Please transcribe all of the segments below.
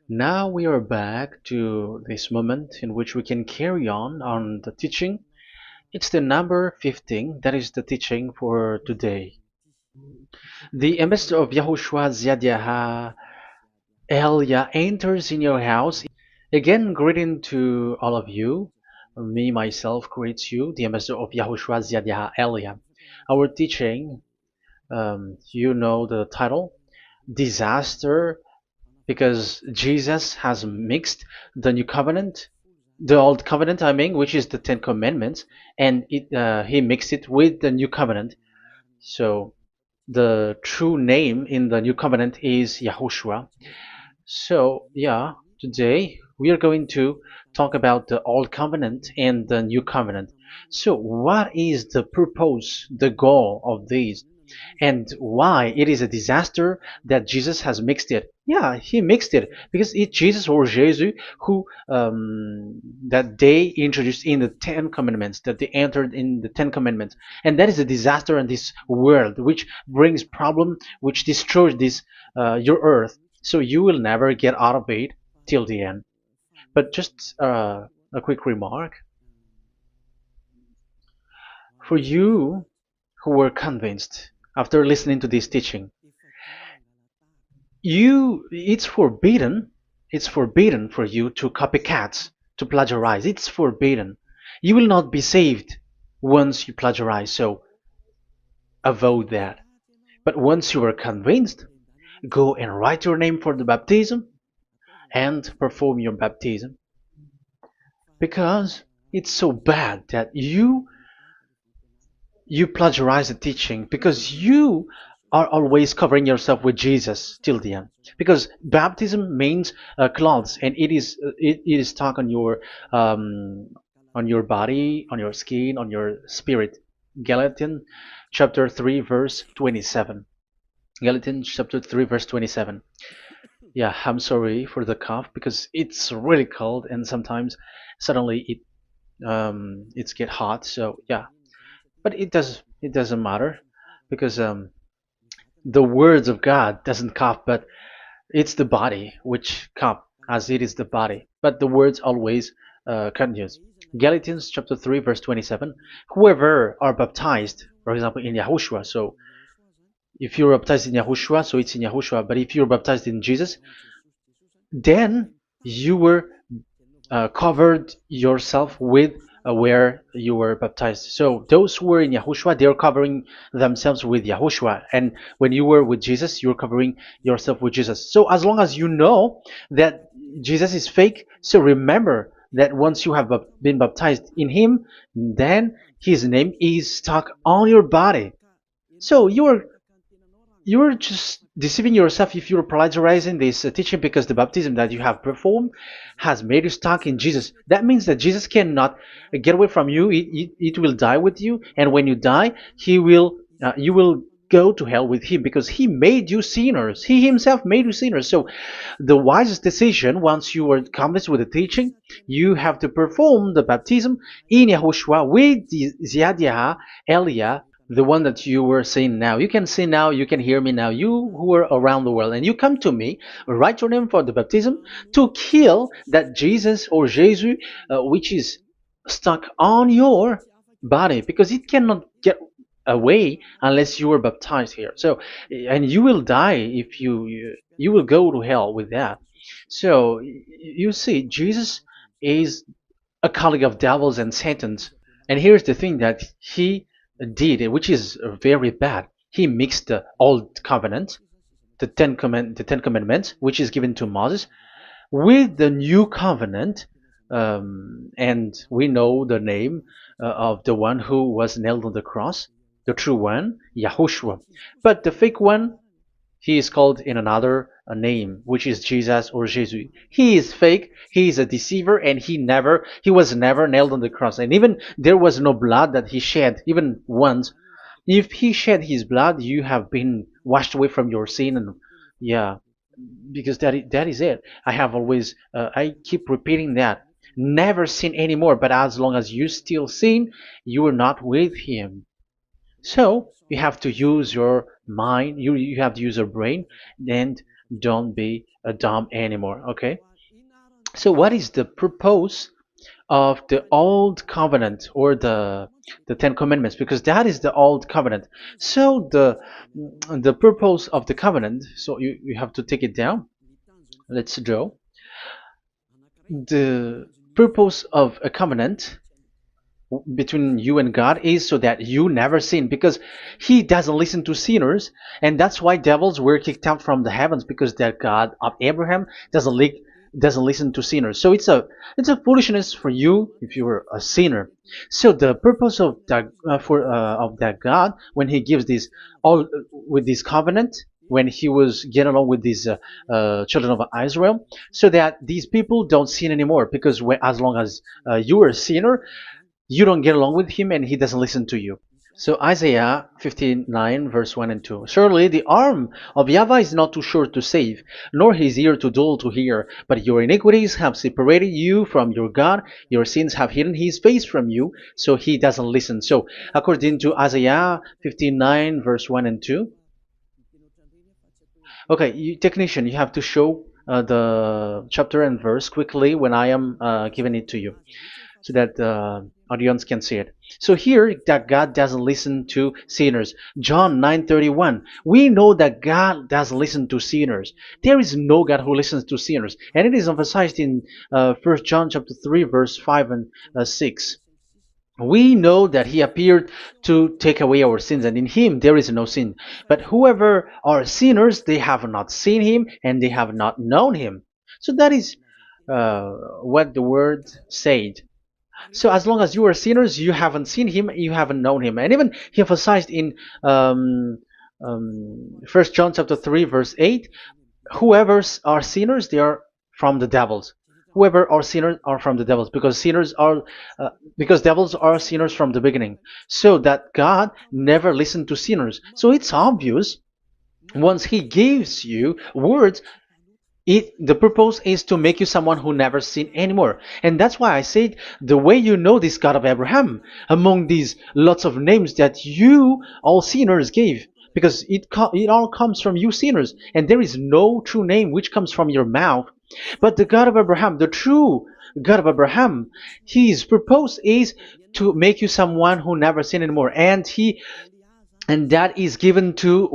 Now we are back to this moment in which we can carry on the teaching. It's the number 15, that is the teaching for today. The ambassador of YAHOSHUAH YAH Elia enters in your house. Again, greeting to all of you. Me, myself, greets you, the ambassador of YAHOSHUAH YAH Elia. Our teaching, you know the title, Disaster, because Jesus has mixed the new covenant, the old covenant, I mean, which is the Ten Commandments, and he mixed it with the new covenant. So the true name in the new covenant is Yahushua. So yeah, today we are going to talk about the old covenant and the new covenant. So what is the purpose, the goal of these? And why it is a disaster that Jesus has mixed it. Yeah, he mixed it because it's Jesus or Jesus who that they introduced in the Ten Commandments, that they entered in the Ten Commandments, and that is a disaster in this world, which brings problem, which destroys this your earth. So you will never get out of it till the end. But just a quick remark for you who were convinced after listening to this teaching. It's forbidden for you to copycat, to plagiarize. It's forbidden. You will not be saved once you plagiarize, so avoid that. But once you are convinced, go and write your name for the baptism and perform your baptism, because it's so bad that you plagiarize the teaching, because you are always covering yourself with Jesus till the end. Because baptism means clothes, and it is stuck on your body, on your skin, on your spirit. Galatians chapter 3 verse 27. Galatians chapter 3 verse 27. Yeah, I'm sorry for the cough because it's really cold and sometimes suddenly it's get hot. So yeah, but it doesn't matter because the words of God doesn't cough, but it's the body which cough, as it is the body. But the words always continues. Galatians chapter 3 verse 27. Whoever are baptized, for example, in Yahushua. So if you're baptized in Yahushua, so it's in Yahushua. But if you're baptized in Jesus, then you were covered yourself with where you were baptized. So those who were in Yahushua, they are covering themselves with Yahushua. And when you were with Jesus, you're covering yourself with Jesus. So as long as you know that Jesus is fake, so remember that once you have been baptized in him, then his name is stuck on your body. So you're just deceiving yourself if you're plagiarizing this teaching, because the baptism that you have performed has made you stuck in Jesus. That means that Jesus cannot get away from you. It will die with you, and when you die, you will go to hell with him, because he made you sinners. He himself made you sinners. So the wisest decision, once you are convinced with the teaching, you have to perform the baptism in Yahushua with the Ziyadia Elia, the one that you were saying now. You can see now, you can hear me now, you who are around the world, and you come to me, write your name for the baptism to kill that Jesus or Jesus, which is stuck on your body, because it cannot get away unless you are baptized here. So, and you will die if you will go to hell with that. So you see, Jesus is a colleague of devils and Satans. And here's the thing that he did, which is very bad. He mixed the old covenant, the Ten Commandments, which is given to Moses, with the new covenant, and we know the name of the one who was nailed on the cross, the true one, Yahushua. But the fake one, he is called in another name, which is Jesus or Jesus. He is fake. He is a deceiver, and he was never nailed on the cross. And even there was no blood that he shed, even once. If he shed his blood, you have been washed away from your sin, and yeah, because that is it. I keep repeating that. Never sin anymore. But as long as you still sin, you are not with him. So you have to use your mind, you have to use your brain, and don't be dumb anymore. Okay. So what is the purpose of the old covenant, or the Ten Commandments? Because that is the old covenant. So the purpose of the covenant. So you have to take it down. Let's draw the purpose of a covenant between you and God is so that you never sin, because he doesn't listen to sinners. And that's why devils were kicked out from the heavens, because the God of Abraham doesn't listen to sinners. So it's a foolishness for you if you were a sinner. So the purpose of that of that God, when he gives this all with this covenant, when he was getting along with these children of Israel, so that these people don't sin anymore, because as long as you are a sinner, you don't get along with him and he doesn't listen to you. So Isaiah 59 verse 1 and 2. Surely the arm of YAHVAH is not too short to save, nor his ear too dull to hear. But your iniquities have separated you from your God. Your sins have hidden his face from you, so he doesn't listen. So according to Isaiah 59 verse 1 and 2. Okay, technician, you have to show the chapter and verse quickly when I am giving it to you, so that the audience can see it. So here that God doesn't listen to sinners. John 9:31. We know that God doesn't listen to sinners. There is no God who listens to sinners, and it is emphasized in 1 John chapter 3 verse 5 and 6. We know that he appeared to take away our sins, and in him there is no sin. But whoever are sinners, they have not seen him, and they have not known him. So that is what the word said. So as long as you are sinners, you haven't seen him, you haven't known him. And even he emphasized in 1 John chapter 3 verse 8, whoever are sinners, they are from the devils. Whoever are sinners are from the devils, because because devils are sinners from the beginning. So that God never listened to sinners. So it's obvious, once he gives you words, the purpose is to make you someone who never sinned anymore. And that's why I said, the way you know this God of Abraham among these lots of names that you all sinners gave, because it all comes from you sinners, and there is no true name which comes from your mouth. But the God of Abraham, the true God of Abraham, his purpose is to make you someone who never sinned anymore. And that is given to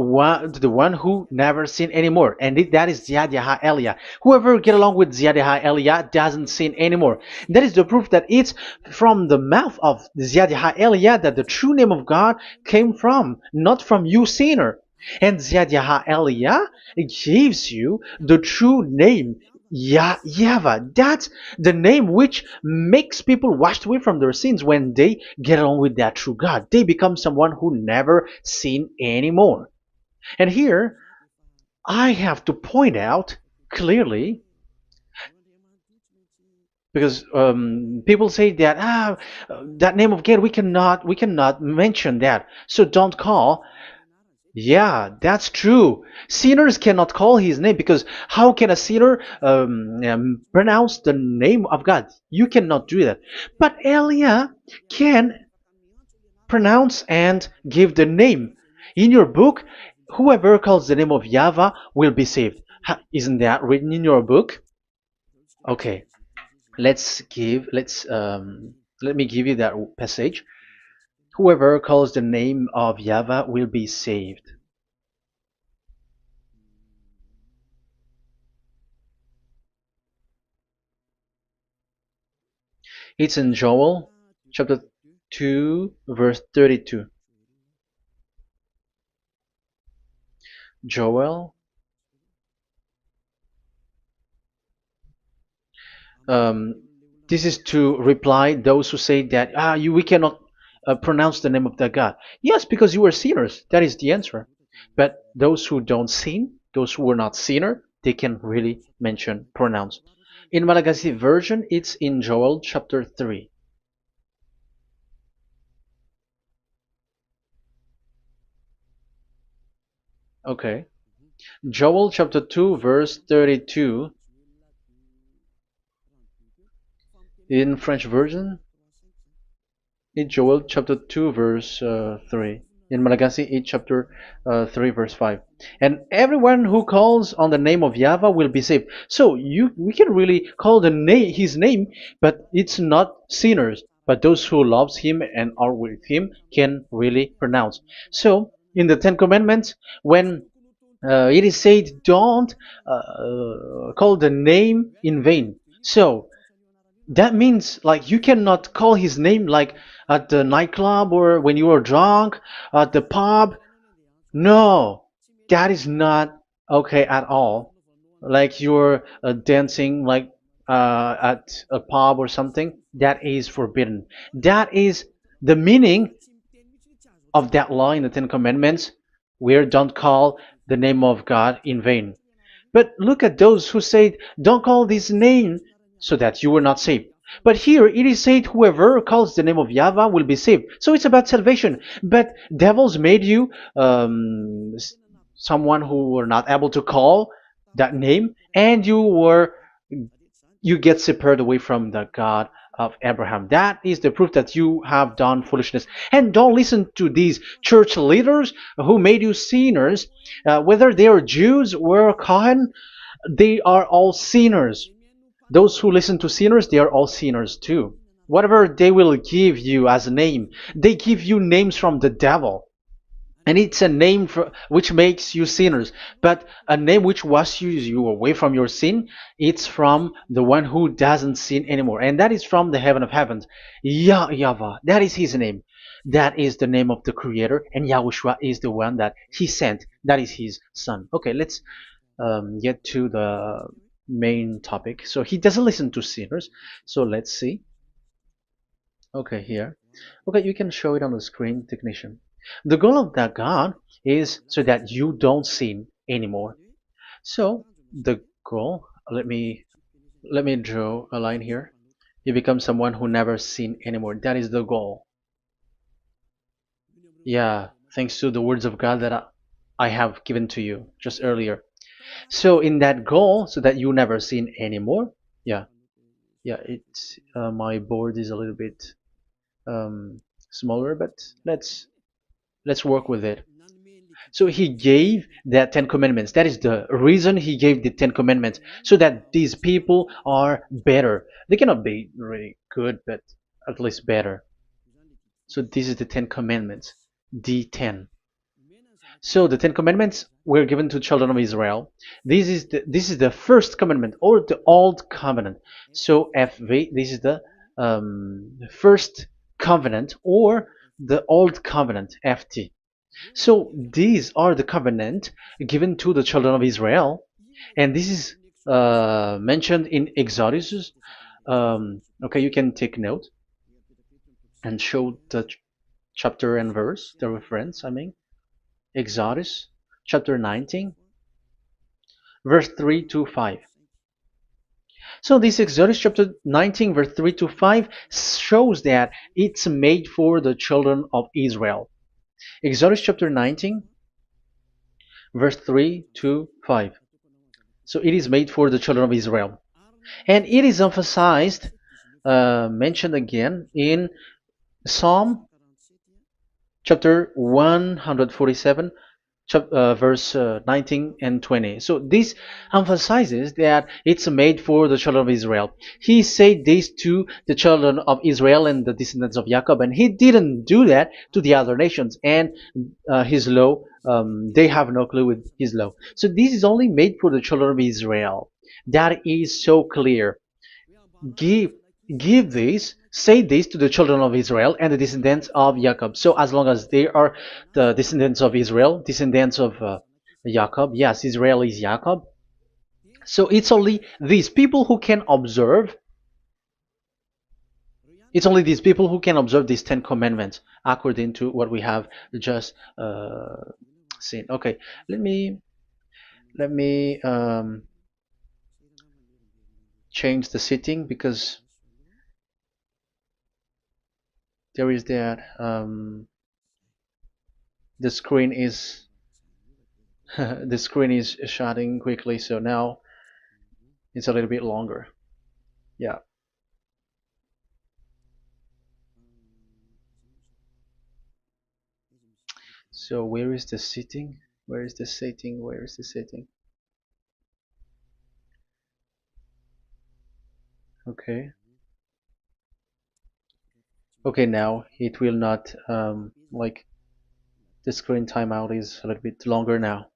the one who never sin anymore, and that is YAH Eliah. Whoever get along with YAH Eliah doesn't sin anymore. That is the proof that it's from the mouth of YAH Eliah that the true name of God came from, not from you sinner. And YAH Eliah gives you the true name, YAHVAH. That's the name which makes people washed away from their sins. When they get along with that true God, they become someone who never sin anymore. And here, I have to point out clearly, because people say that that name of God, we cannot mention that, so don't call. Yeah, that's true. Sinners cannot call his name, because how can a sinner pronounce the name of God? You cannot do that. But Elia can pronounce and give the name. In your book, whoever calls the name of YAHVAH will be saved. Isn't that written in your book? Okay, let me give you that passage. Whoever calls the name of YAHVAH will be saved. It's in Joel chapter 2 verse 32. Joel, um, this is to reply those who say that we cannot pronounce the name of that God. Yes, because you are sinners. That is the answer. But those who don't sin, those who are not sinner, they can really pronounce. In Malagasy version, it's in Joel chapter 3. Okay. Joel chapter 2 verse 32. In French version, in Joel chapter 2 verse 3. In Malagasy 8 chapter 3 verse 5. And everyone who calls on the name of Yahweh will be saved. So we can really call the name his name, but it's not sinners, but those who loves him and are with him can really pronounce. So in the Ten Commandments, when it is said, don't call the name in vain. So that means like you cannot call his name like at the nightclub or when you are drunk at the pub. No, that is not okay at all. Like you're dancing like at a pub or something, that is forbidden. That is the meaning of that law in the Ten Commandments, where don't call the name of God in vain. But look at those who said, don't call this name so that you will not saved. But here it is said, whoever calls the name of Yahweh will be saved. So it's about salvation. But devils made you someone who were not able to call that name, and you get separated away from the God of Abraham. That is the proof that you have done foolishness. And don't listen to these church leaders who made you sinners, whether they are Jews or Kohen, they are all sinners. Those who listen to sinners, they are all sinners too. Whatever they will give you as a name, they give you names from the devil. And it's a name which makes you sinners. But a name which washes you away from your sin, it's from the one who doesn't sin anymore. And that is from the heaven of heavens. Yahvah, that is his name. That is the name of the Creator. And Yahushua is the one that he sent. That is his son. Okay, let's get to the main topic. So he doesn't listen to sinners. So let's see. Okay, here. Okay, you can show it on the screen, technician. The goal of that God is so that you don't sin anymore. So the goal, let me draw a line here. You become someone who never sin anymore. That is the goal. Yeah, thanks to the words of God that I have given to you just earlier. So in that goal, so that you never sin anymore. Yeah, yeah. It's my board is a little bit smaller, but let's work with it. So he gave the Ten Commandments. That is the reason he gave the Ten Commandments, so that these people are better. They cannot be really good, but at least better. So this is the Ten Commandments, the 10. So the Ten Commandments were given to children of Israel. This is the first commandment or the old covenant. So FV, this is the first covenant or the old covenant FT. So these are the covenant given to the children of Israel, and this is mentioned in Exodus. Okay, you can take note and show the chapter and verse, the reference. I mean, Exodus chapter 19, verse 3 to 5. So this Exodus chapter 19, verse 3 to 5 shows that it's made for the children of Israel. Exodus chapter 19, verse 3 to 5. So it is made for the children of Israel. And it is emphasized, mentioned again in Psalm chapter 147, verse 19 and 20. So this emphasizes that it's made for the children of Israel. He said this to the children of Israel and the descendants of Jacob, and he didn't do that to the other nations. And his law, they have no clue with his law. So this is only made for the children of Israel. That is so clear. Give give this, say this to the children of Israel and the descendants of Jacob. So as long as they are the descendants of Israel, descendants of Jacob, yes, Israel is Jacob. So it's only these people who can observe. It's only these people who can observe these 10 commandments according to what we have just seen. Okay, let me change the setting because there is that the screen is the screen is shutting quickly, so now it's a little bit longer. Yeah. So where is the sitting? Where is the sitting? Where is the sitting? Okay. Okay, now it will not like the screen timeout is a little bit longer now.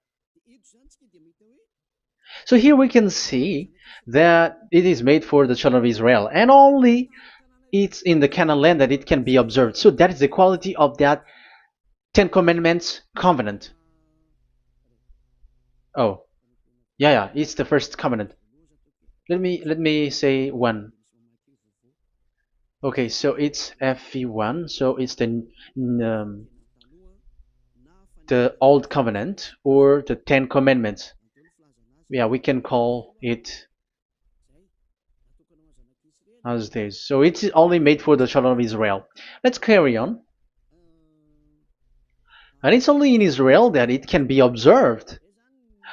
So here we can see that it is made for the children of Israel, and only it's in the Canaan land that it can be observed. So that is the quality of that Ten Commandments covenant. Oh, yeah, it's the first covenant. Let me say one. Okay, so it's FV1, so it's the old covenant or the Ten Commandments. Yeah, we can call it as this. So it's only made for the children of Israel. Let's carry on. And it's only in Israel that it can be observed.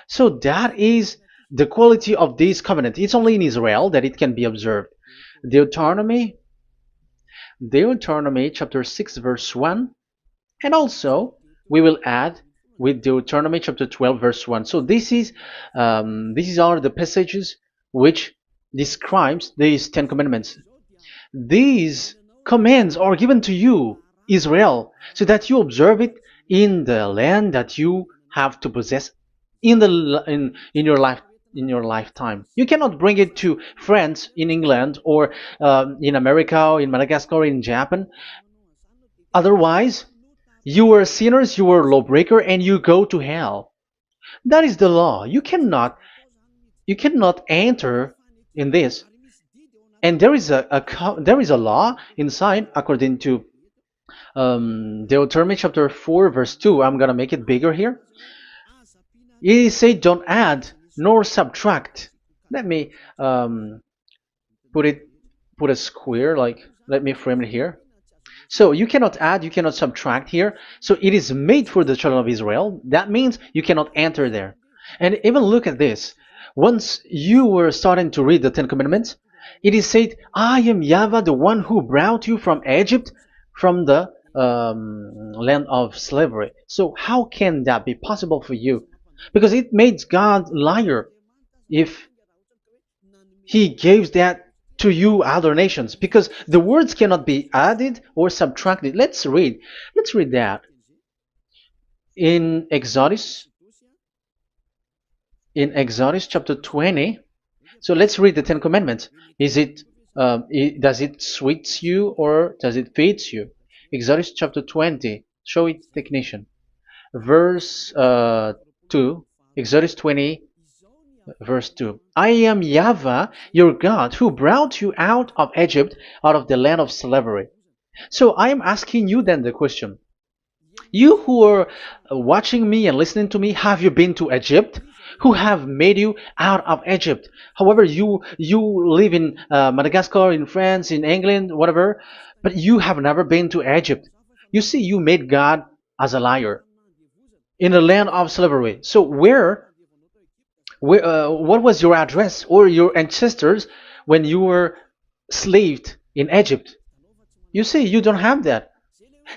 So that is the quality of this covenant. It's only in Israel that it can be observed. Deuteronomy, Deuteronomy chapter 6 verse 1, and also we will add with Deuteronomy chapter 12 verse 1. So these are the passages which describes these Ten Commandments. These commands are given to you, Israel, so that you observe it in the land that you have to possess in your lifetime. You cannot bring it to France, in England, or in America, or in Madagascar, or in Japan. Otherwise, you are sinners, you are lawbreaker, and you go to hell. That is the law. You cannot enter in this. And there is a law inside according to Deuteronomy chapter 4 verse 2. I'm gonna make it bigger here. It says don't add nor subtract. Let me put a square, like let me frame it here. So you cannot add, you cannot subtract here. So it is made for the children of Israel. That means you cannot enter there. And even look at this. Once you were starting to read the Ten Commandments, it is said, I am YAHVAH, the one who brought you from Egypt, from the land of slavery. So how can that be possible for you? Because it makes God liar if he gives that to you other nations, because the words cannot be added or subtracted. Let's read that in Exodus chapter 20. So let's read the Ten Commandments. Does it suits you or does it fits you? Exodus chapter 20. Show it, technician. Verse 2. Exodus 20 verse 2. I am YAHVAH, your God, who brought you out of Egypt, out of the land of slavery. So I am asking you then the question. You who are watching me and listening to me, have you been to Egypt? Who have made you out of Egypt? However, you live in Madagascar, in France, in England, whatever, but you have never been to Egypt. You see, you made God as a liar in the land of slavery. So what was your address or your ancestors when you were slaved in Egypt? You see, you don't have that.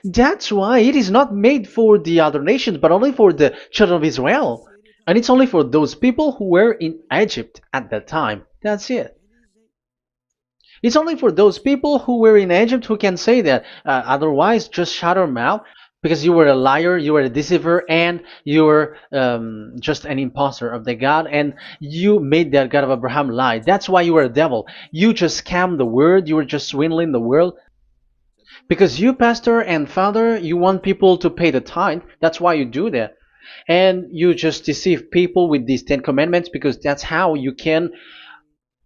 That's why it is not made for the other nations, but only for the children of Israel. And it's only for those people who were in Egypt at that time. That's it. It's only for those people who were in Egypt who can say that. Otherwise, just shut your mouth, because you were a liar, you were a deceiver, and you were just an imposter of the God, and you made that God of Abraham lie. That's why you were a devil. You just scammed the word, you were just swindling the world. Because you, pastor and father, you want people to pay the tithe. That's why you do that. And you just deceive people with these Ten Commandments, because that's how you can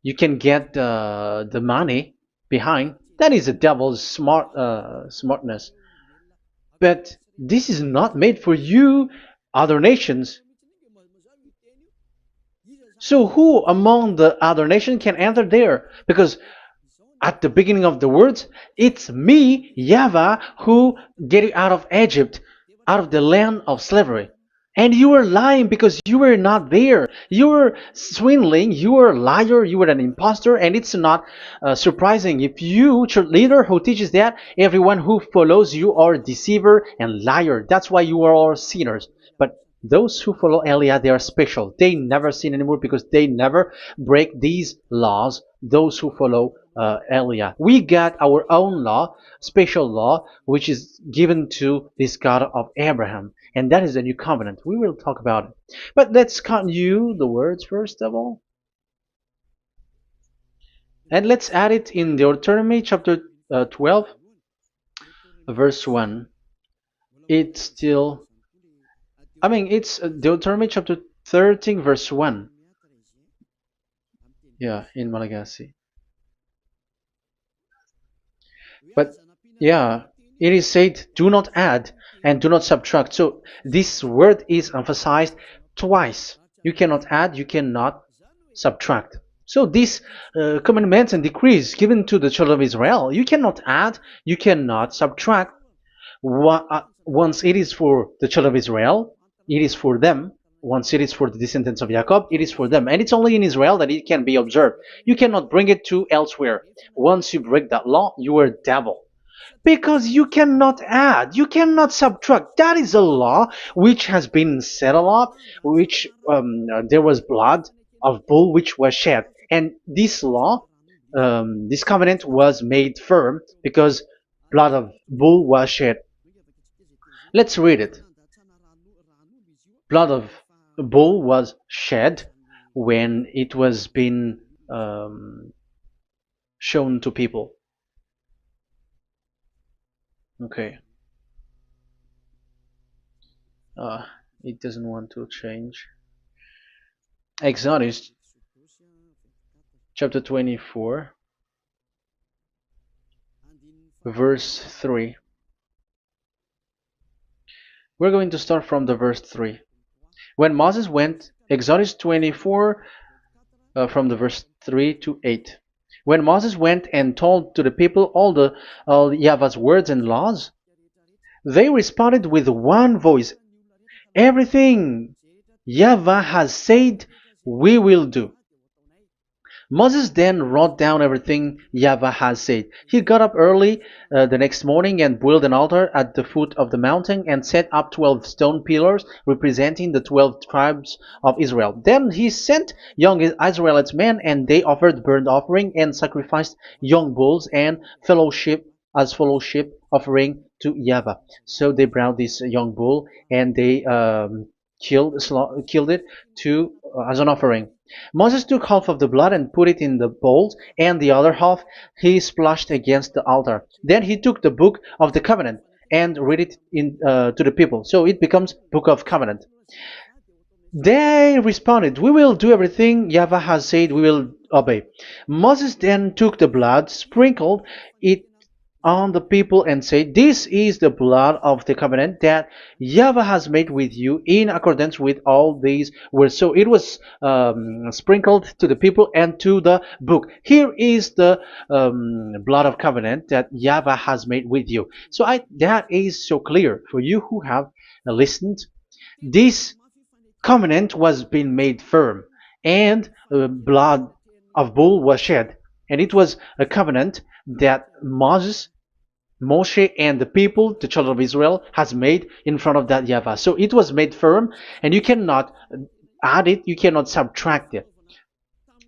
get the money behind. That is the devil's smartness. But this is not made for you, other nations. So who among the other nations can enter there? Because at the beginning of the words, it's me, YAHVAH, who get you out of Egypt, out of the land of slavery. And you were lying because you were not there. You were swindling. You were a liar. You were an imposter. And it's not surprising if you, church leader who teaches that, everyone who follows you are deceiver and liar. That's why you are all sinners. But those who follow Elia, they are special. They never sin anymore because they never break these laws. Those who follow Elia. We got our own law, special law, which is given to this God of Abraham. And that is the new covenant. We will talk about it. But let's continue the words first of all. And let's add it in Deuteronomy chapter 12, verse 1. It's still, it's Deuteronomy chapter 13, verse 1. Yeah, in Malagasy. But yeah, it is said, do not add and do not subtract. So this word is emphasized twice. You cannot add, you cannot subtract. So these commandments and decrees given to the children of Israel, you cannot add, you cannot subtract. Once it is for the children of Israel, it is for them. Once it is for the descendants of Jacob, it is for them. And it's only in Israel that it can be observed. You cannot bring it to elsewhere. Once you break that law, you are a devil. Because you cannot add, you cannot subtract. That is a law which has been settled up, which there was blood of bull which was shed. And this law, this covenant was made firm because blood of bull was shed. Let's read it. Blood of bull was shed when it was been shown to people. Okay. It doesn't want to change. Exodus chapter 24, verse 3. We're going to start from the verse 3. When Moses went, Exodus 24, from the verse 3 to 8. When Moses went and told to the people all YAHVAH's words and laws, they responded with one voice, everything YAHVAH has said, we will do. Moses then wrote down everything YAHVAH has said. He got up early the next morning and built an altar at the foot of the mountain and set up 12 stone pillars representing the 12 tribes of Israel. Then he sent young Israelite men, and they offered burnt offering and sacrificed young bulls and fellowship offering to YAHVAH. So they brought this young bull and they killed it as an offering. Moses took half of the blood and put it in the bowls, and the other half he splashed against the altar. Then he took the book of the covenant and read it to the people. So it becomes book of covenant. They responded, we will do everything YAHVAH has said, we will obey. Moses then took the blood, sprinkled it on the people and said, this is the blood of the covenant that YAHVAH has made with you in accordance with all these words. So it was sprinkled to the people and to the book. Here is the blood of covenant that YAHVAH has made with you. So that is so clear for you who have listened. This covenant was being made firm, and blood of bull was shed. And it was a covenant that Moshe and the people, the children of Israel, has made in front of that YAHVAH. So it was made firm, and you cannot add it, you cannot subtract it.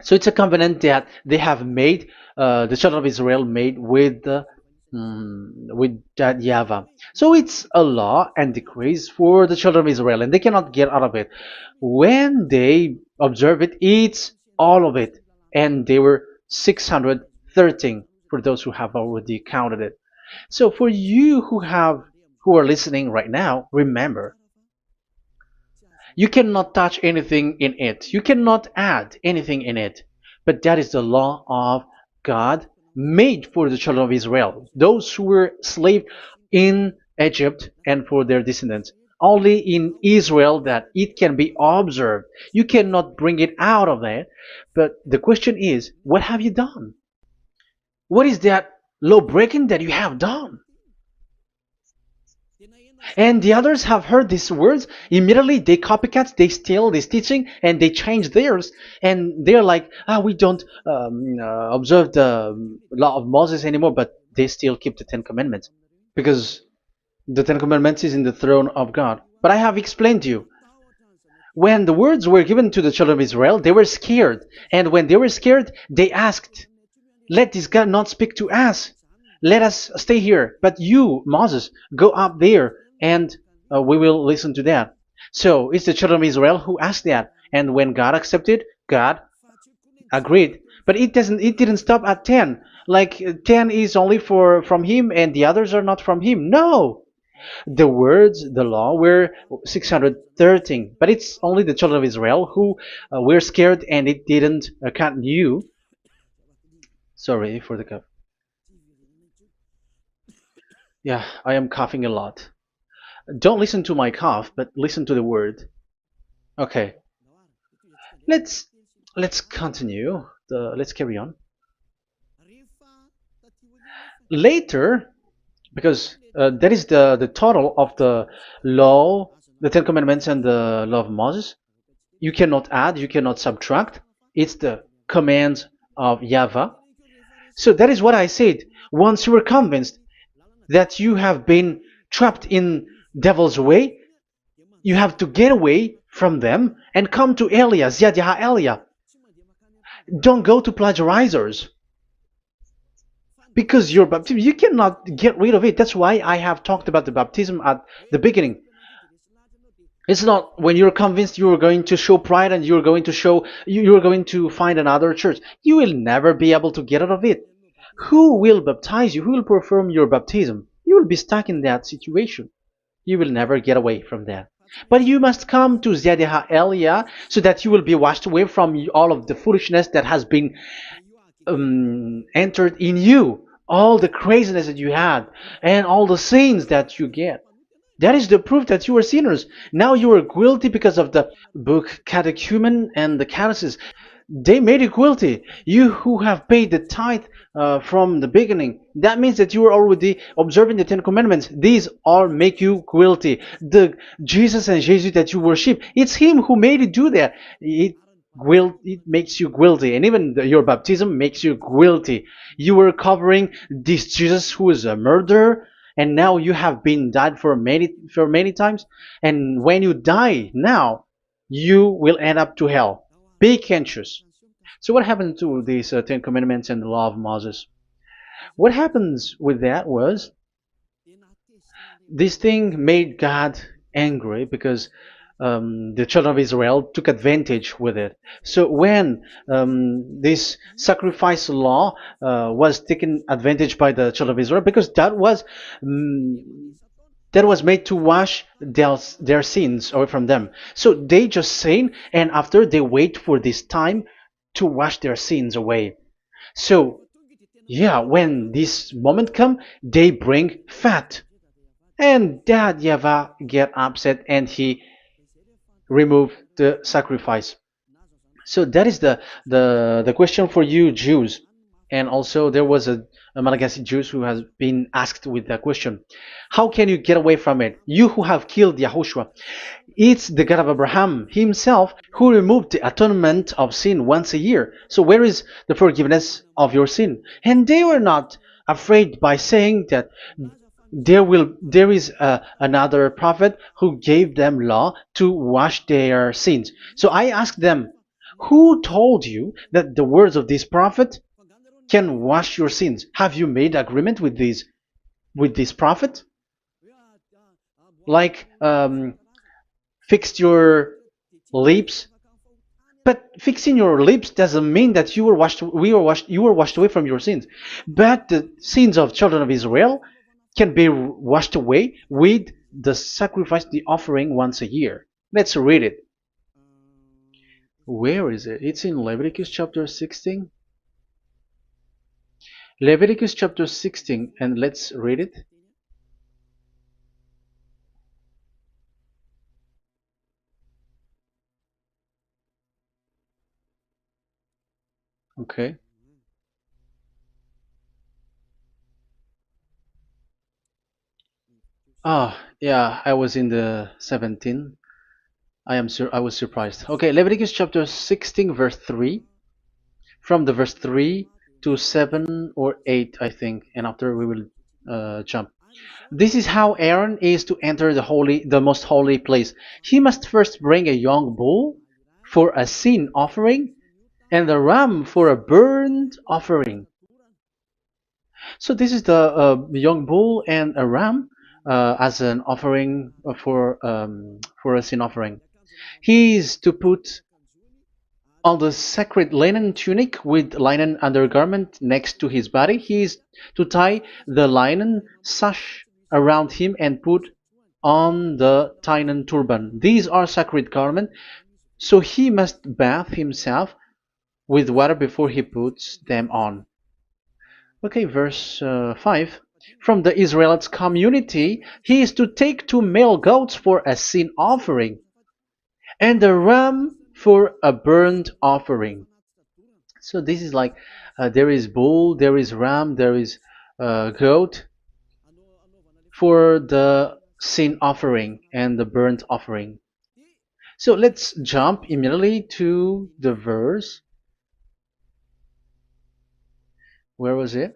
So it's a covenant that they have made, the children of Israel made with that YAHVAH. So it's a law and decrees for the children of Israel, and they cannot get out of it. When they observe it, it's all of it, and they were 613 for those who have already counted it. So for you who are listening right now, remember, you cannot touch anything in it. You cannot add anything in it. But that is the law of God made for the children of Israel, those who were slaves in Egypt and for their descendants. Only in Israel that it can be observed. You cannot bring it out of it. But the question is, what have you done? What is that law breaking that you have done? And the others have heard these words. Immediately, they copycats, they steal this teaching, and they change theirs. And they're like, we don't observe the law of Moses anymore, but they still keep the Ten Commandments because the Ten Commandments is in the throne of God. But I have explained to you, when the words were given to the children of Israel, they were scared. And when they were scared, they asked, let this God not speak to us. Let us stay here. But you, Moses, go up there and we will listen to that. So it's the children of Israel who asked that. And when God accepted, God agreed. But it didn't stop at 10. Like 10 is only for from him and the others are not from him. No. The words, the law were 613. But it's only the children of Israel who were scared and it didn't continue. Sorry for the cough. Yeah, I am coughing a lot. Don't listen to my cough, but listen to the word. Okay, let's let's continue. Let's carry on. Later, because that is the total of the law, the Ten Commandments, and the law of Moses. You cannot add, you cannot subtract. It's the commands of YAHVAH. So that is what I said. Once you were convinced that you have been trapped in devil's way, you have to get away from them and come to Elia, Ziadiha Elia. Don't go to plagiarizers. Because your baptism, you cannot get rid of it. That's why I have talked about the baptism at the beginning. It's not when you're convinced you are going to show pride and you're going to show you're going to find another church. You will never be able to get out of it. Who will baptize you? Who will perform your baptism? You will be stuck in that situation. You will never get away from that. But you must come to Ziadiha Elia so that you will be washed away from all of the foolishness that has been entered in you, all the craziness that you had, and all the sins that you get. That is the proof that you are sinners. Now you are guilty because of the book catechumen and the catechism. They made you guilty. You who have paid the tithe from the beginning, that means that you are already observing the Ten Commandments. These all make you guilty. The Jesus and Jesus that you worship, it's Him who made you do that. It makes you guilty, and even your baptism makes you guilty. You were covering this Jesus who is a murderer, and now you have been died for many times. And when you die now, you will end up to hell. Be conscious. So what happened to these Ten Commandments and the law of Moses? What happens with that was this thing made God angry because the children of Israel took advantage with it. So when this sacrifice law was taken advantage by the children of Israel, because that was made to wash their sins away from them. So they just sin, and after they wait for this time to wash their sins away. So yeah, when this moment come, they bring fat, and Dad Yava get upset and he remove the sacrifice. So that is the question for you Jews. And also there was a Malagasy Jews who has been asked with that question. How can you get away from it? You who have killed Yahushua. It's the God of Abraham himself who removed the atonement of sin once a year. So where is the forgiveness of your sin? And they were not afraid by saying that there is another prophet who gave them law to wash their sins. So I asked them, who told you that the words of this prophet can wash your sins? Have you made agreement with this prophet? Like fix your lips. But fixing your lips doesn't mean that you were washed away from your sins. But the sins of children of Israel can be washed away with the sacrifice, the offering once a year. Let's read it. Where is it? It's in Leviticus chapter 16. Leviticus chapter 16, and let's read it. Okay. Ah, yeah, I was in the 17. I was surprised. Okay, Leviticus chapter 16 verse 3, from the verse 3 to 7 or 8, I think, and after we will jump. This is how Aaron is to enter the most holy place. He must first bring a young bull for a sin offering and a ram for a burnt offering. So this is the young bull and a ram as an offering for a sin offering. He is to put on the sacred linen tunic with linen undergarment next to his body. He is to tie the linen sash around him and put on the linen turban. These are sacred garments, so he must bathe himself with water before he puts them on. Okay, verse 5. From the Israelites community, he is to take two male goats for a sin offering and a ram for a burnt offering. So this is like there is bull, there is ram, there is goat for the sin offering and the burnt offering. So let's jump immediately to the verse. Where was it?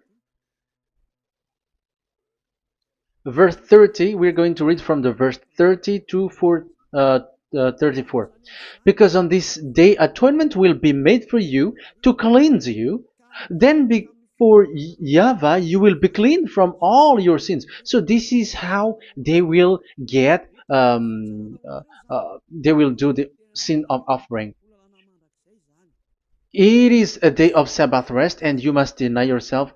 Verse 30. We're going to read from the verse 30 to 34. Because on this day atonement will be made for you to cleanse you. Then before YAHVAH you will be clean from all your sins. So this is how they will get, they will do the sin of offering. It is a day of Sabbath rest, and you must deny yourself.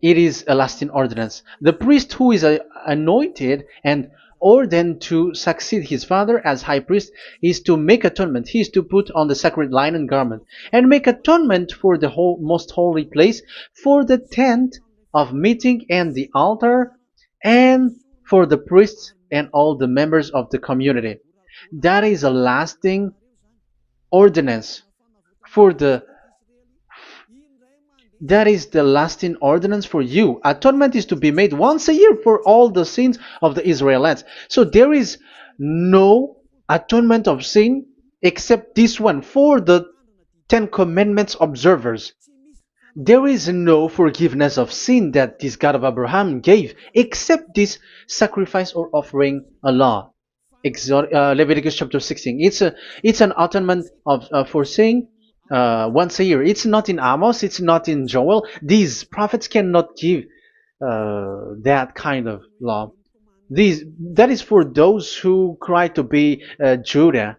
It is a lasting ordinance. The priest who is anointed and ordained to succeed his father as high priest is to make atonement. He is to put on the sacred linen garment and make atonement for the whole most holy place, for the tent of meeting and the altar, and for the priests and all the members of the community. That is a lasting ordinance for the that is the lasting ordinance for you. Atonement is to be made once a year for all the sins of the Israelites. So there is no atonement of sin except this one for the Ten Commandments observers. There is no forgiveness of sin that this God of Abraham gave except this sacrifice or offering a law. Leviticus chapter 16. It's an atonement of for sin once a year. It's not in Amos. It's not in Joel. These prophets cannot give that kind of law. That is for those who cry to be Judah.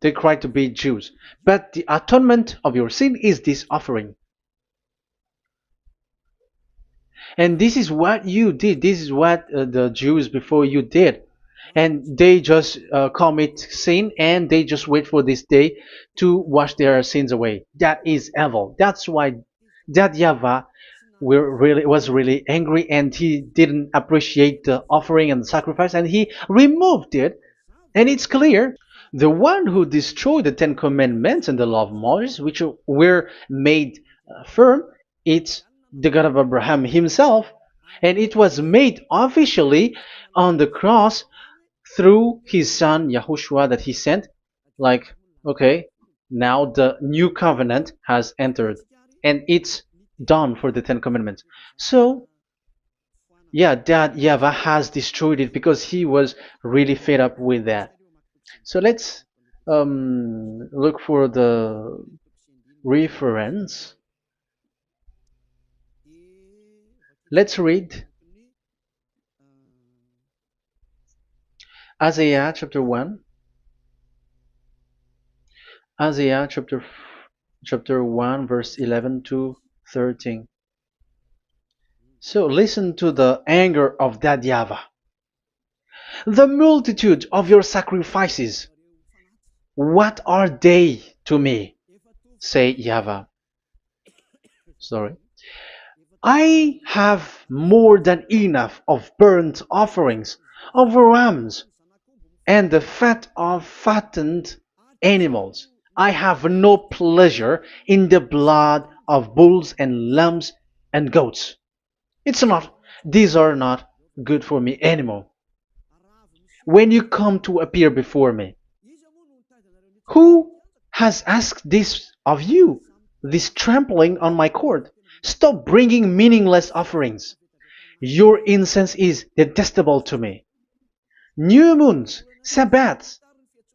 They cry to be Jews. But the atonement of your sin is this offering. And this is what you did. This is what the Jews before you did. And they just commit sin and they just wait for this day to wash their sins away. That is evil. That's why that YAHVAH was really angry, and he didn't appreciate the offering and the sacrifice, and he removed it. And it's clear the one who destroyed the Ten Commandments and the law of Moses, which were made firm, it's the God of Abraham himself. And it was made officially on the cross through his son YAHOSHUAH that he sent. Like, okay, now the new covenant has entered and it's done for the Ten Commandments. So yeah, that YAHVAH has destroyed it because he was really fed up with that. So let's look for the reference. Let's read Isaiah chapter 1. Isaiah chapter 1 verse 11 to 13. So listen to the anger of that YAHVAH. The multitude of your sacrifices, what are they to me? Say YAHVAH. Sorry. I have more than enough of burnt offerings, of rams, and the fat of fattened animals. I have no pleasure in the blood of bulls and lambs and goats. These are not good for me anymore. When you come to appear before me, who has asked this of you? This trampling on my court. Stop bringing meaningless offerings. Your incense is detestable to me. New moons, Sabbaths,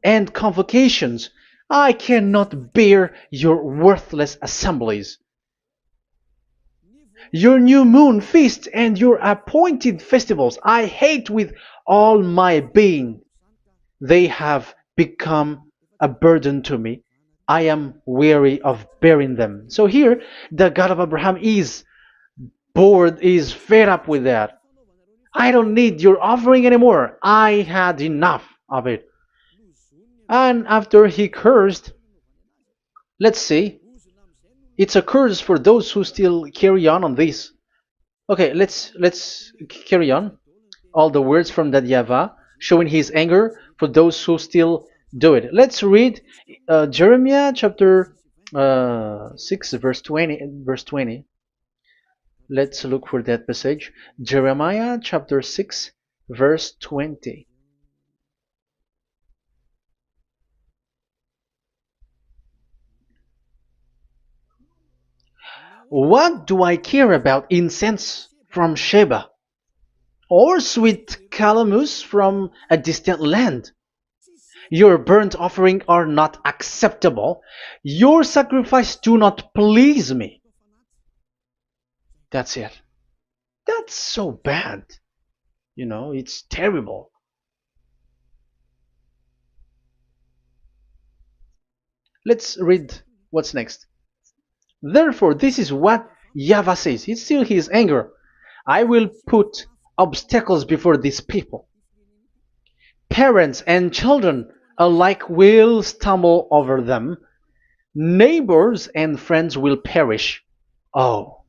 and convocations. I cannot bear your worthless assemblies. Your new moon feasts and your appointed festivals I hate with all my being. They have become a burden to me. I am weary of bearing them. So here, the God of Abraham is bored, is fed up with that. I don't need your offering anymore. I had enough of it. And after he cursed, let's see, it's a curse for those who still carry on this. Okay, let's carry on. All the words from that YAHVAH showing his anger for those who still do it. Let's read Jeremiah chapter 6 verse 20 verse 20. Let's look for that passage. Jeremiah chapter 6 verse 20. What do I care about incense from Sheba, or sweet calamus from a distant land? Your burnt offering are not acceptable. Your sacrifice do not please me. That's it. That's so bad. It's terrible. Let's read what's next. Therefore, this is what YAHVAH says. It's still his anger. I will put obstacles before these people. Parents and children alike will stumble over them. Neighbors and friends will perish. Oh,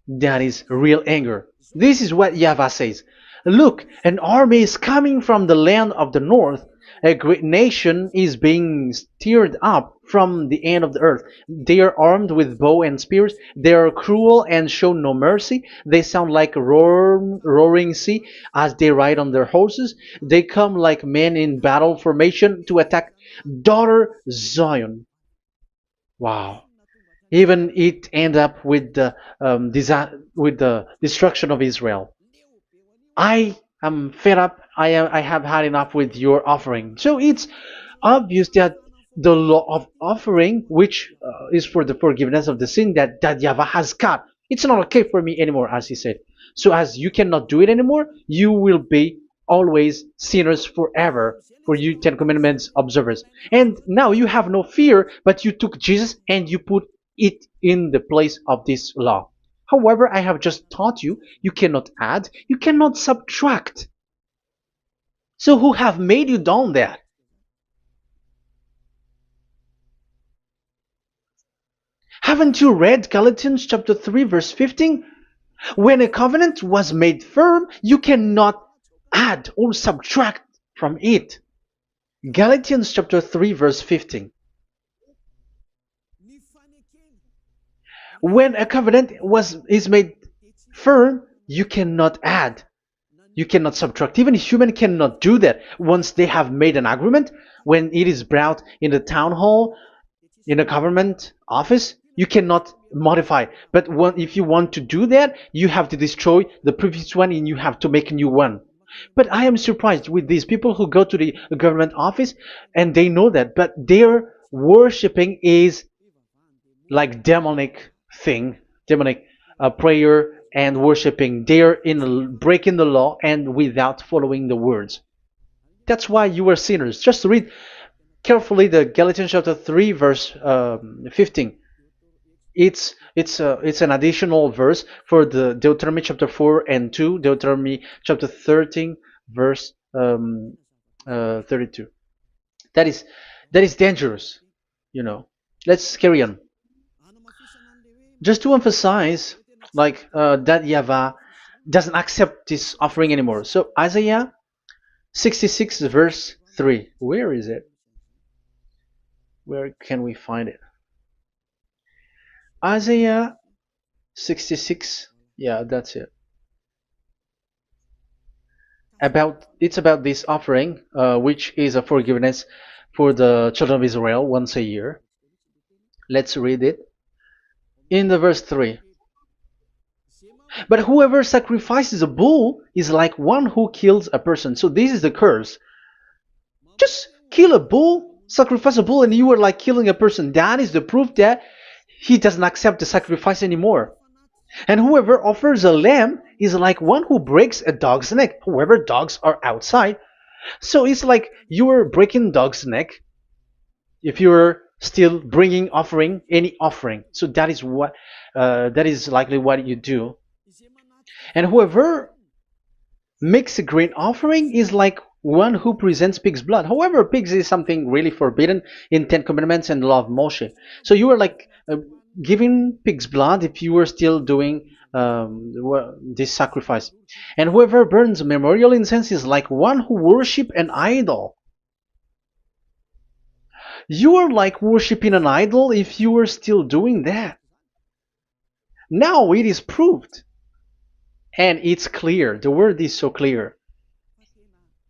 that is real anger. This is what YAHVAH says. Look, an army is coming from the land of the north. A great nation is being stirred up from the end of the earth. They are armed with bow and spears. They are cruel and show no mercy. They sound like a roaring sea as they ride on their horses. They come like men in battle formation to attack daughter Zion. Wow. Even it end up with the with the destruction of Israel. I am fed up. I have had enough with your offering. So it's obvious that the law of offering, which is for the forgiveness of the sin that YAHVAH has got, it's not okay for me anymore, as he said. So as you cannot do it anymore, you will be always sinners forever for you Ten Commandments observers. And now you have no fear, but you took Jesus and you put it in the place of this law. However, I have just taught you, you cannot add, you cannot subtract. So who have made you done that? Haven't you read Galatians chapter 3 verse 15? When a covenant was made firm, you cannot add or subtract from it. Galatians chapter 3 verse 15. When a covenant is made firm, you cannot add. You cannot subtract. Even human cannot do that. Once they have made an agreement, when it is brought in the town hall, in a government office, you cannot modify. But if you want to do that, you have to destroy the previous one and you have to make a new one. But I am surprised with these people who go to the government office and they know that, but their worshipping is like demonic thing, demonic prayer and worshipping. They're in breaking the law and without following the words. That's why you are sinners. Just read carefully the Galatians chapter 3 verse 15. It's an additional verse for the Deuteronomy chapter 4 and 2, Deuteronomy chapter 13 verse 32. That is dangerous, you know. Let's carry on. Just to emphasize, like that YAHVAH doesn't accept this offering anymore. So Isaiah 66 verse 3. Where is it? Where can we find it? Isaiah 66. Yeah, that's it. About this offering, which is a forgiveness for the children of Israel once a year. Let's read it in the verse 3. But whoever sacrifices a bull is like one who kills a person. So this is the curse. Just kill a bull, sacrifice a bull, and you are like killing a person. That is the proof that he doesn't accept the sacrifice anymore. And whoever offers a lamb is like one who breaks a dog's neck. However, dogs are outside. So it's like you are breaking dog's neck if you're still bringing offering any offering. So that is likely what you do. And whoever makes a grain offering is like one who presents pig's blood. However, pigs is something really forbidden in Ten Commandments and the law of Moshe. So you are like giving pig's blood if you were still doing this sacrifice. And whoever burns memorial incense is like one who worship an idol. You are like worshiping an idol if you are still doing that. Now it is proved, and it's clear. The word is so clear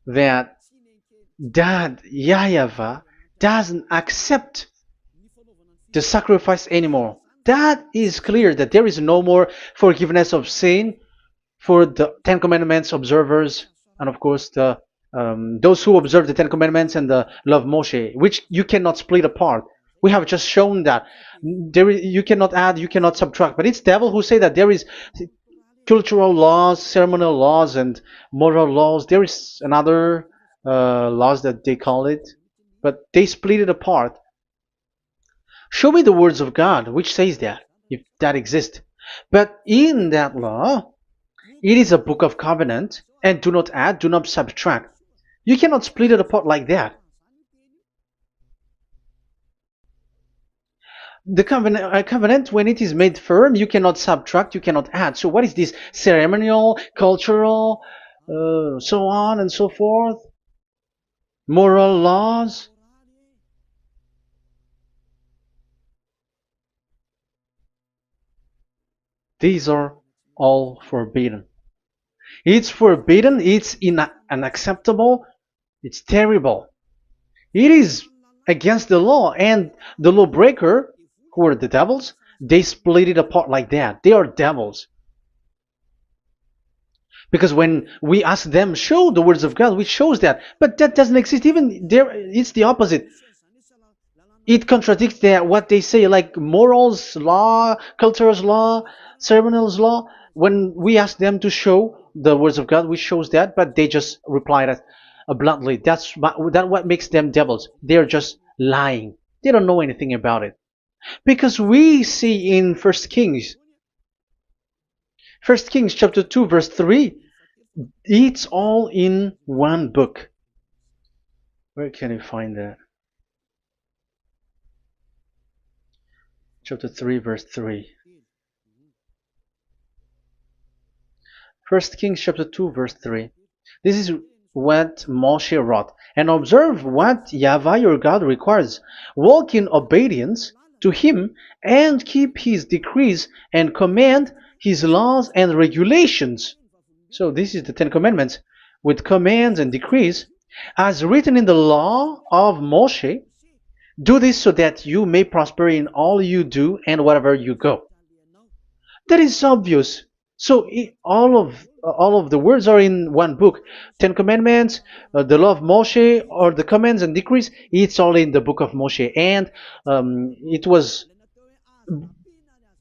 that YAHVAH doesn't accept the sacrifice anymore. That is clear that there is no more forgiveness of sin for the Ten Commandments observers, and of course those who observe the Ten Commandments and the law of Moshe, which you cannot split apart. We have just shown that you cannot add, you cannot subtract. But it's devil who say that there is cultural laws, ceremonial laws, and moral laws. There is another laws that they call it, but they split it apart. Show me the words of God which says that, if that exists. But in that law, it is a book of covenant, and do not add, do not subtract. You cannot split it apart like that. The covenant, when it is made firm, you cannot subtract, you cannot add. So what is this ceremonial, cultural, so on and so forth? Moral laws? These are all forbidden. It's forbidden, it's unacceptable, it's terrible. It is against the law, and the lawbreaker, who are the devils, they split it apart like that. They are devils. Because when we ask them, show the words of God, which shows that, but that doesn't exist. Even there, it's the opposite. It contradicts what they say, like morals law, cultural law, ceremonial law. When we ask them to show the words of God, which shows that, but they just reply that bluntly. That's what makes them devils. They're just lying. They don't know anything about it. Because we see in First Kings chapter 2 verse 3, it's all in one book. Where can you find that? Chapter 3 verse 3. First Kings chapter 2 verse 3. This is what Moshe wrote. And observe what YAHVAH your God requires. Walk in obedience to him and keep his decrees and command his laws and regulations. So this is the Ten Commandments with commands and decrees as written in the law of Moshe. Do this so that you may prosper in all you do and wherever you go. That is obvious. So all of the words are in one book. Ten Commandments, the law of Moshe, or the commands and decrees. It's all in the book of Moshe, and it was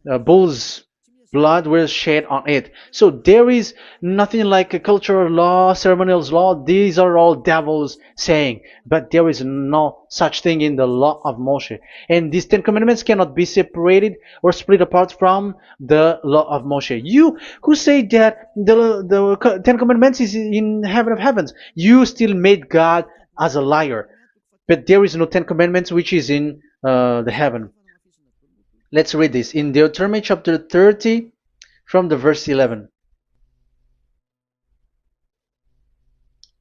bull's blood was shed on it. So there is nothing like a cultural law, ceremonial law. These are all devils saying, but there is no such thing in the law of Moshe. And these Ten Commandments cannot be separated or split apart from the law of Moshe. You who say that the Ten Commandments is in heaven of heavens, you still made God as a liar. But there is no Ten Commandments which is in the heaven. Let's read this in Deuteronomy chapter 30 from the verse 11.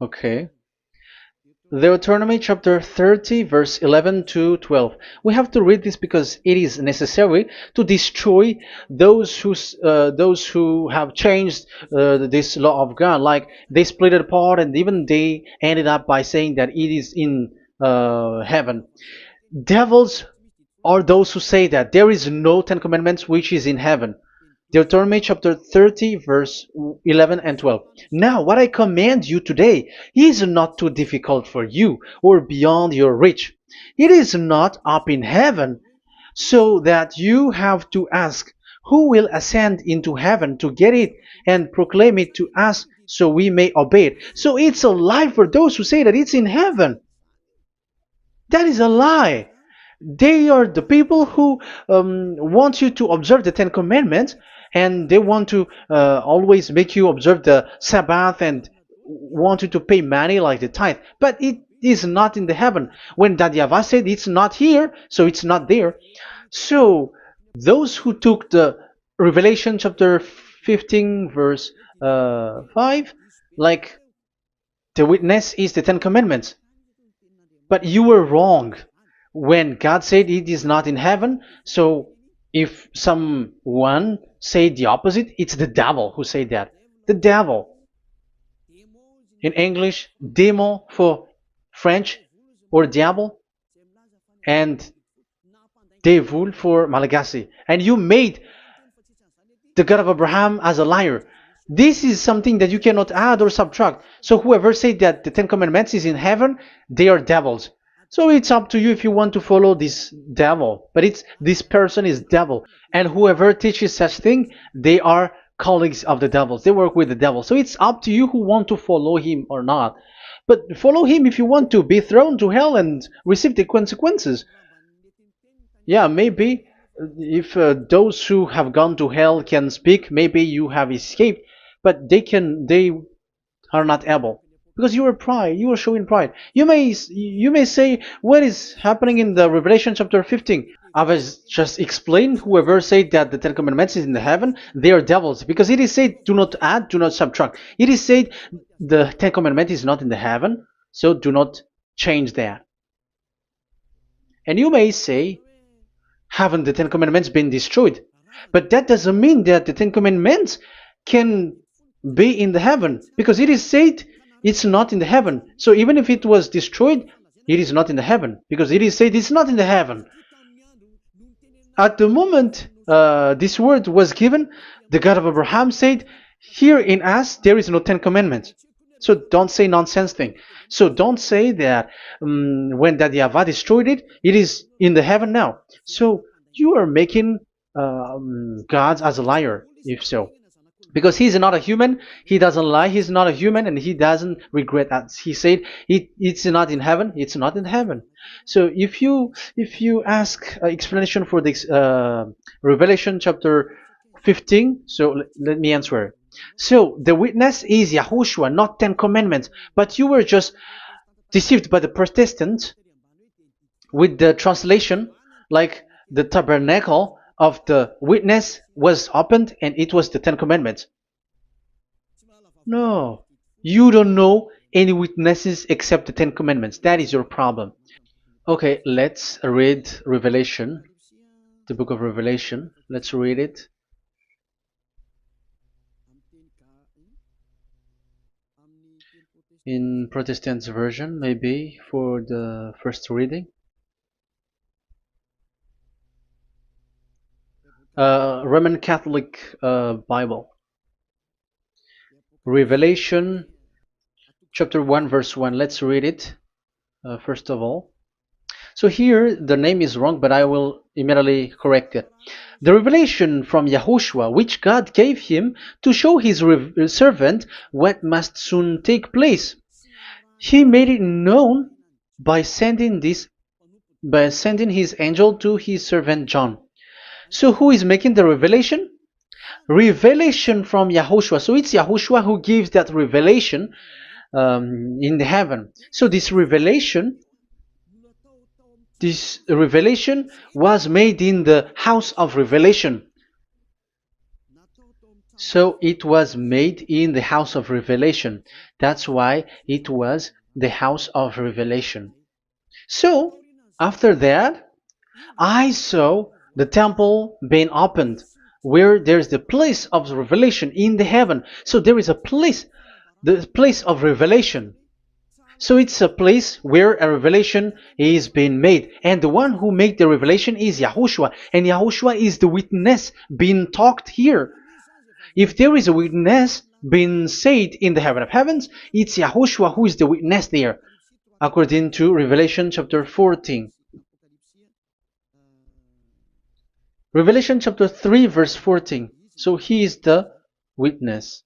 Okay. Deuteronomy chapter 30, verse 11 to 12. We have to read this because it is necessary to destroy those who have changed this law of God. Like they split it apart, and even they ended up by saying that it is in heaven. Devils are those who say that there is no Ten Commandments which is in heaven. Deuteronomy chapter 30, verse 11 and 12. Now, what I command you today is not too difficult for you or beyond your reach. It is not up in heaven, so that you have to ask, who will ascend into heaven to get it and proclaim it to us so we may obey it? So it's a lie for those who say that it's in heaven. That is a lie. They are the people who want you to observe the Ten Commandments, and they want to always make you observe the Sabbath and want you to pay money like the tithe. But it is not in the heaven. When that YAHVAH said it's not here, so it's not there. So those who took the Revelation chapter 15, verse 5, like the witness is the Ten Commandments. But you were wrong when God said it is not in heaven. So if someone say the opposite, it's the devil who said that. The devil. In English, démon for French, or diable, and devil for Malagasy. And you made the God of Abraham as a liar. This is something that you cannot add or subtract. So whoever said that the Ten Commandments is in heaven, they are devils. So it's up to you if you want to follow this devil. But it's this person is devil. And whoever teaches such thing, they are colleagues of the devils. They work with the devil. So it's up to you who want to follow him or not. But follow him if you want to be thrown to hell and receive the consequences. Yeah, maybe if those who have gone to hell can speak, maybe you have escaped, but they are not able because you are pride. You are showing pride. You may say, what is happening in the Revelation chapter 15? I was just explained. Whoever said that the Ten Commandments is in the heaven, they are devils, because it is said, do not add, do not subtract. It is said the Ten Commandment is not in the heaven, so do not change that. And you may say, haven't the Ten Commandments been destroyed? But that doesn't mean that the Ten Commandments can be in the heaven, because it is said it's not in the heaven. So even if it was destroyed, it is not in the heaven, because it is said it's not in the heaven. At the moment this word was given, the God of Abraham said, here in us there is no Ten Commandments. So don't say nonsense thing. So don't say that when that YAHVAH destroyed it, it is in the heaven now. So you are making God as a liar, if so. Because he's not a human, he doesn't lie, he's not a human, and he doesn't regret that. He said it's not in heaven, it's not in heaven. So if you ask explanation for this Revelation chapter 15, so let me answer. So the witness is YAHOSHUAH, not Ten Commandments. But you were just deceived by the Protestants with the translation, like the tabernacle of the witness was opened and it was the Ten Commandments. No, you don't know any witnesses except the Ten Commandments. That is your problem. Okay, let's read Revelation, the book of Revelation. Let's read it. In Protestant's version, maybe for the first reading. Roman Catholic Bible. Revelation chapter 1 verse 1. Let's read it first of all. So here the name is wrong, but I will immediately correct it. The revelation from YAHOSHUAH, which God gave him to show his servant what must soon take place. He made it known by sending his angel to his servant John. So who is making the revelation? Revelation from YAHOSHUAH. So it's YAHOSHUAH who gives that revelation in the heaven. So this revelation was made in the house of revelation. So it was made in the house of revelation. That's why it was the house of revelation. So, after that, I saw the temple being opened, where there's the place of revelation in the heaven. So there is a place, the place of revelation. So it's a place where a revelation is being made. And the one who made the revelation is YAHOSHUAH. And YAHOSHUAH is the witness being talked here. If there is a witness being said in the heaven of heavens, it's YAHOSHUAH who is the witness there, according to Revelation chapter 14. Revelation chapter 3 verse 14. So he is the witness.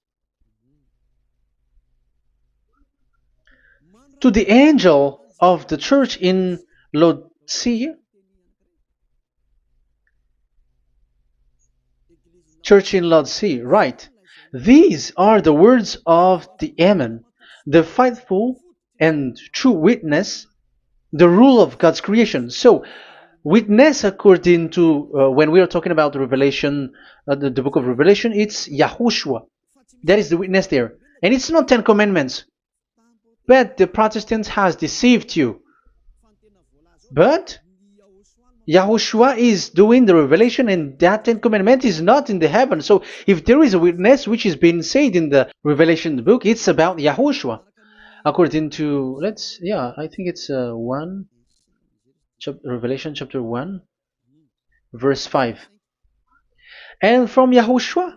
To the angel of the church in Laodicea, church in Laodicea, right. These are the words of the Amen, the faithful and true witness, the rule of God's creation. So, witness according to, when we are talking about the Revelation, the book of Revelation, it's YAHOSHUAH. That is the witness there. And it's not 10 Commandments. But the Protestants has deceived you. But YAHOSHUAH is doing the revelation, and that 10 Commandment is not in the heaven. So if there is a witness which is being said in the Revelation book, it's about YAHOSHUAH. According to, I think it's Revelation chapter 1, verse 5. And from YAHOSHUAH,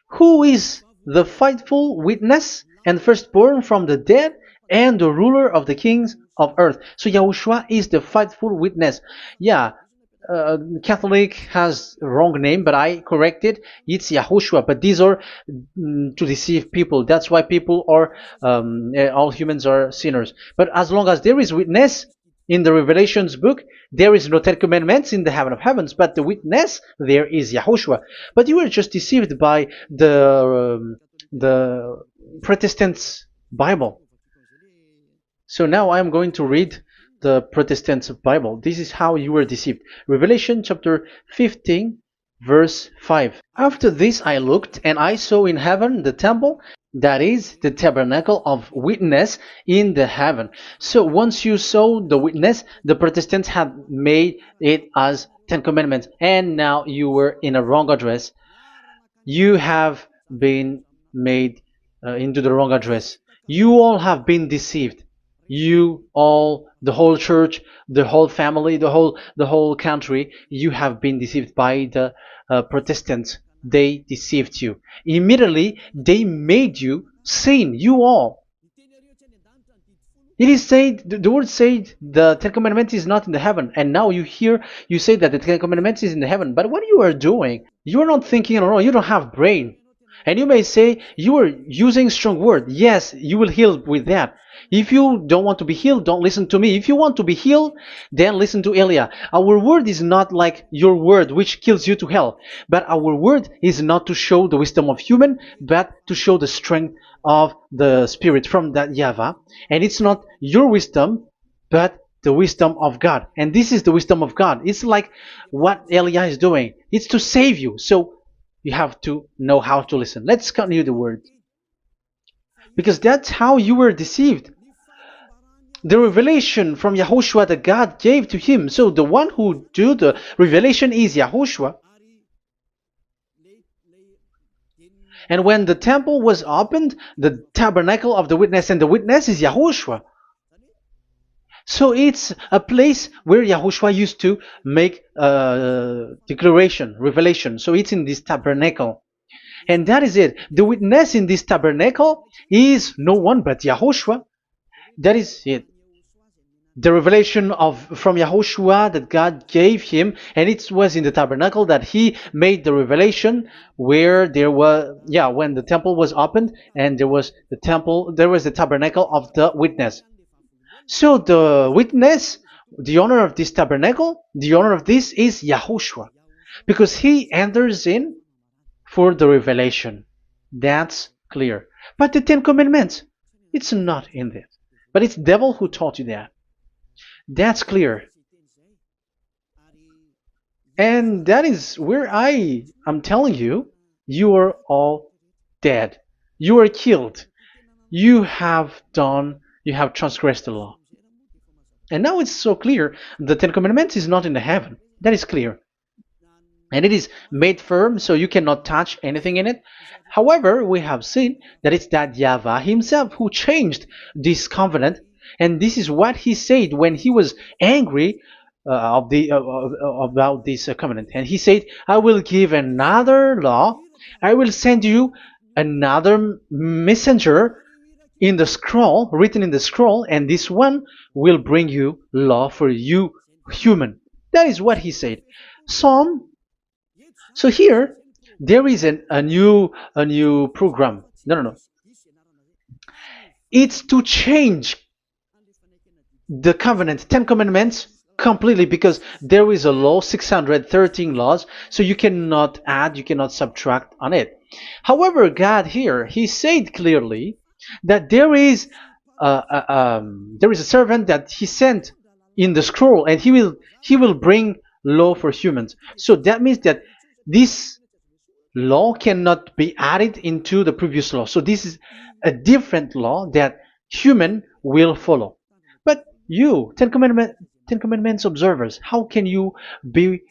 who is the faithful witness and firstborn from the dead and the ruler of the kings of earth. So YAHOSHUAH is the faithful witness. Yeah, Catholic has a wrong name, but I corrected. It's YAHOSHUAH. But these are to deceive people. That's why people are, all humans are sinners. But as long as there is witness in the Revelations book, there is no 10 Commandments in the heaven of heavens, but the witness there is YAHOSHUAH. But you were just deceived by the Protestants' Bible. So now I am going to read the Protestants' Bible. This is how you were deceived. Revelation chapter 15, verse 5. After this I looked, and I saw in heaven the temple, that is the tabernacle of witness in the heaven. So once you saw the witness, the Protestants had made it as 10 Commandments, and now you were in a wrong address. You have been made into the wrong address. You all have been deceived. You all, the whole church, the whole family, the whole country, you have been deceived by the Protestants. They deceived you. Immediately, they made you sin, you all. It is said, the word said, the 10 Commandments is not in the heaven. And now you hear, you say that the 10 Commandments is in the heaven. But what you are doing, you are not thinking at all. You don't have brain. And you may say, you are using strong word. Yes, you will heal with that. If you don't want to be healed, don't listen to me. If you want to be healed, then listen to Elia. Our word is not like your word, which kills you to hell. But our word is not to show the wisdom of human, but to show the strength of the Spirit from that YAHVAH. And it's not your wisdom, but the wisdom of God. And this is the wisdom of God. It's like what Elia is doing. It's to save you. So you have to know how to listen. Let's continue the word. Because that's how you were deceived. The revelation from YAHOSHUAH that God gave to him. So the one who do the revelation is YAHOSHUAH. And when the temple was opened, the tabernacle of the witness, and the witness is YAHOSHUAH. So it's a place where YAHOSHUAH used to make declaration, revelation. So it's in this tabernacle. And that is it. The witness in this tabernacle is no one but YAHOSHUAH. That is it. The revelation from YAHOSHUAH that God gave him, and it was in the tabernacle that he made the revelation, where there was, when the temple was opened, and there was the tabernacle of the witness. So the witness, the owner of this tabernacle, the owner of this is YAHOSHUAH, because he enters in for the revelation. That's clear. But the 10 Commandments, it's not in this. But it's the devil who taught you that. That's clear. And that is where I am telling you, you are all dead. You are killed. You have You have transgressed the law. And now it's so clear. The Ten Commandments is not in the heaven. That is clear. And it is made firm, so you cannot touch anything in it. However, we have seen that it's that YAHVAH himself who changed this covenant, and this is what he said when he was angry about this covenant. And he said, "I will give another law. I will send you another messenger in the scroll, written in the scroll, and this one will bring you law for you, human." That is what he said. Psalm so here there is a new program. No. It's to change the covenant, Ten Commandments completely, because there is a law, 613 laws, so you cannot add, you cannot subtract on it. However, God here, he said clearly that there is a servant that he sent in the scroll, and he will bring law for humans. So that means that this law cannot be added into the previous law. So this is a different law that human will follow. But you, Ten Commandments observers, how can you be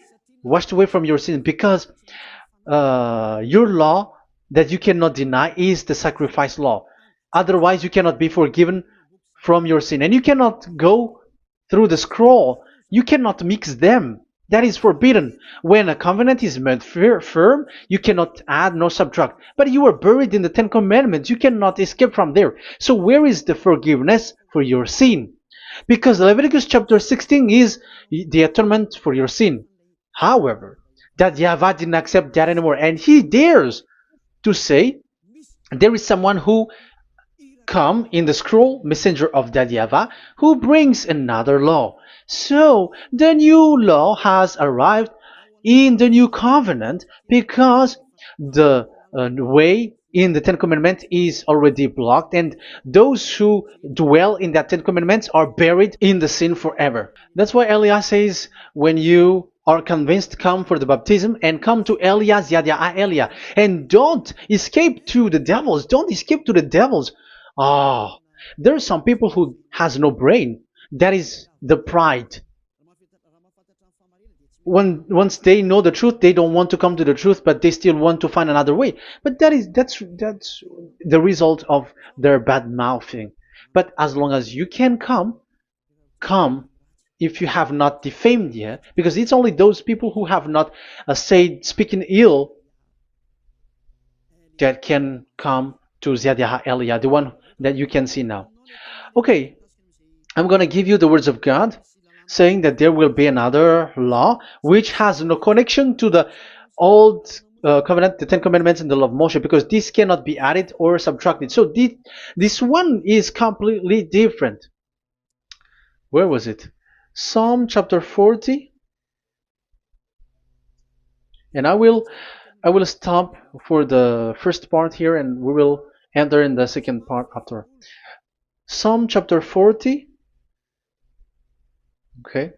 washed away from your sin? Because your law that you cannot deny is the sacrifice law. Otherwise, you cannot be forgiven from your sin. And you cannot go through the scroll. You cannot mix them. That is forbidden. When a covenant is made firm, you cannot add nor subtract. But you are buried in the Ten Commandments. You cannot escape from there. So where is the forgiveness for your sin? Because Leviticus chapter 16 is the atonement for your sin. However, that YAHVAH didn't accept that anymore. And he dares to say there is someone who come in the scroll, messenger of that YAHVAH, who brings another law. So the new law has arrived in the new covenant because the way in the Ten Commandments is already blocked, and those who dwell in that Ten Commandments are buried in the sin forever. That's why Elias says, when you are convinced, come for the baptism and come to Elias, Elia, and don't escape to the devils. Don't escape to the devils. Ah, there are some people who has no brain. That is the pride. Once they know the truth, they don't want to come to the truth, but they still want to find another way. But that's the result of their bad mouthing. But as long as you can come if you have not defamed yet, because it's only those people who have not said speaking ill that can come to Ziadia Elia, the one that you can see now. Okay, I'm going to give you the words of God, saying that there will be another law which has no connection to the old covenant, the Ten Commandments and the law of Moshe, because this cannot be added or subtracted. So this one is completely different. Where was it? Psalm chapter 40. And I will stop for the first part here, and we will enter in the second part after. Psalm chapter 40. Okay.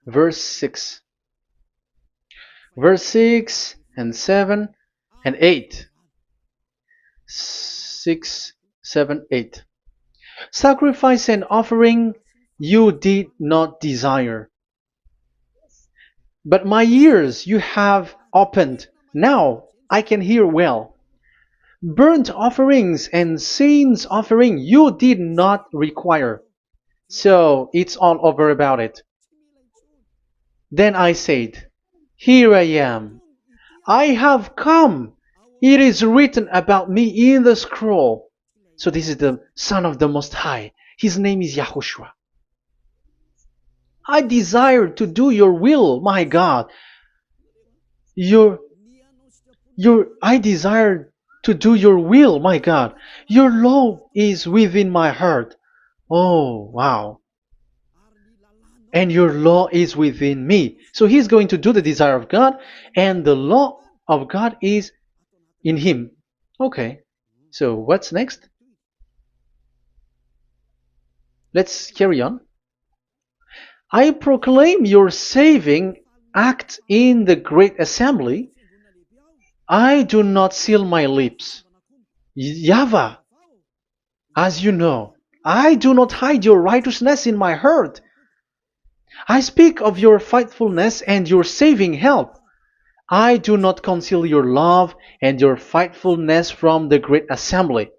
Verse 6. Verse 6 and 7 and 8. 6, 7, 8. Sacrifice and offering you did not desire, but my ears you have opened. Now I can hear well. Burnt offerings and sins offering you did not require. So it's all over about it. Then I said, here I am. I have come. It is written about me in the scroll. So this is the Son of the Most High. His name is YAHOSHUAH. I desire to do your will, my God. I desire to do your will, my God. Your law is within my heart. Oh, wow. And your law is within me. So he's going to do the desire of God, and the law of God is in him. Okay. So what's next? Let's carry on. I proclaim your saving act in the great assembly, I do not seal my lips. YAHVAH, as you know, I do not hide your righteousness in my heart. I speak of your faithfulness and your saving help. I do not conceal your love and your faithfulness from the great assembly.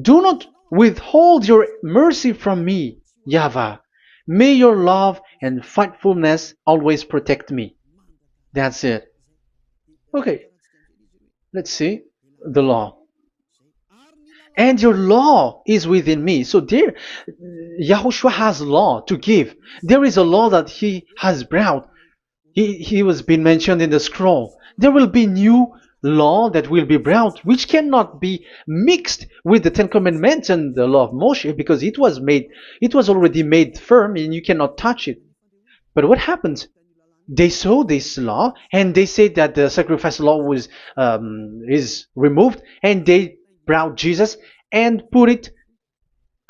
Do not withhold your mercy from me, YAHVAH. May your love and faithfulness always protect me. That's it. Okay, let's see the law. And your law is within me. So there, Yahushua has law to give. There is a law that he has brought. He was being mentioned in the scroll. There will be new law that will be brought, which cannot be mixed with the Ten Commandments and the law of Moshe, because it was already made firm, and you cannot touch it. But what happens? They saw this law, and they said that the sacrifice law was is removed, and they brought Jesus and put it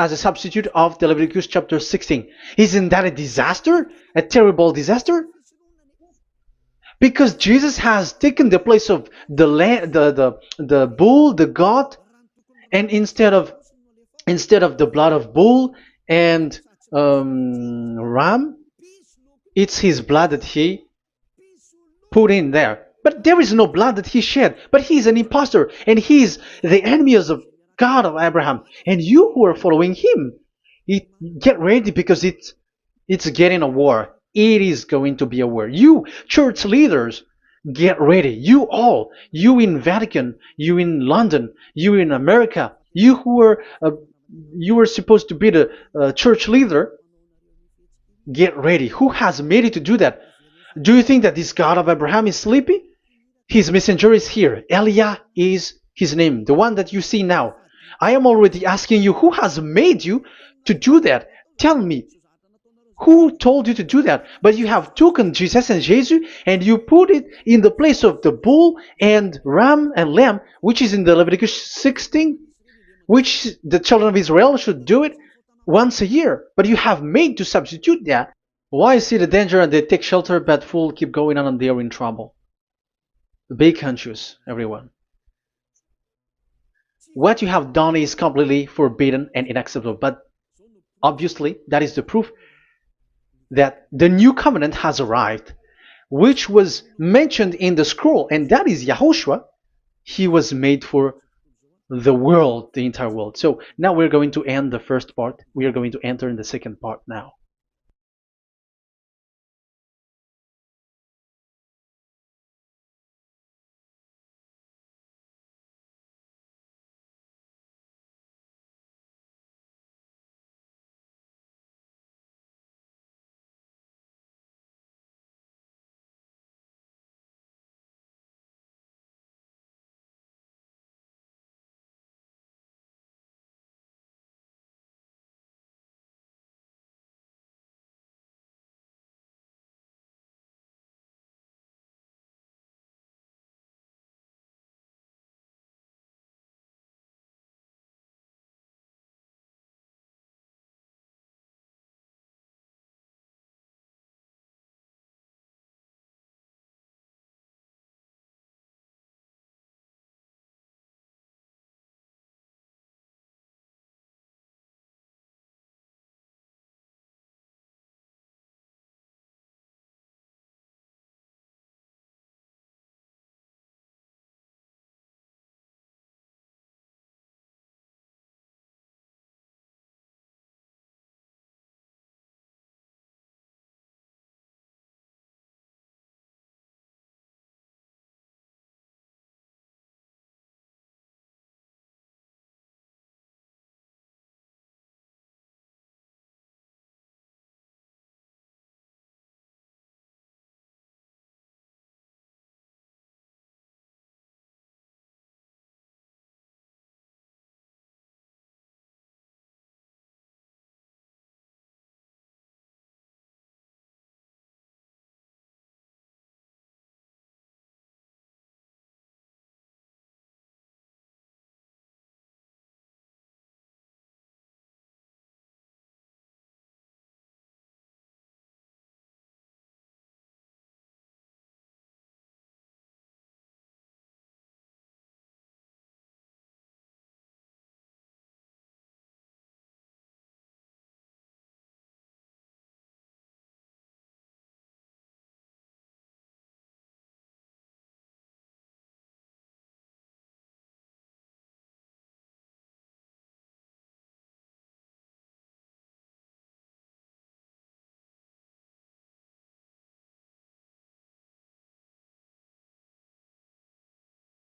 as a substitute of the Leviticus chapter 16. Isn't that a disaster? A terrible disaster? Because Jesus has taken the place of the bull, the goat, and instead of the blood of bull and ram, it's his blood that he put in there. But there is no blood that he shed. But he's an impostor, and he's the enemy of God of Abraham. And you who are following him, get ready, because it's getting a war. It is going to be a war. You church leaders, get ready. You all, you in Vatican, you in London, you in America, you were supposed to be the church leader. Get ready. Who has made it to do that? Do you think that this God of Abraham is sleepy? His messenger is here. Eliah is his name, the one that you see now. I am already asking you, who has made you to do that? Tell me, who told you to do that? But you have taken Jesus and Jesus, and you put it in the place of the bull and ram and lamb, which is in the Leviticus 16, which the children of Israel should do it once a year. But you have made to substitute that. Why see the danger and they take shelter, but fool keep going on and they are in trouble? Be conscious, everyone. What you have done is completely forbidden and unacceptable. But obviously, that is the proof that the new covenant has arrived, which was mentioned in the scroll, and that is Yahushua. He was made for the world, the entire world. So now we're going to end the first part. We are going to enter in the second part now.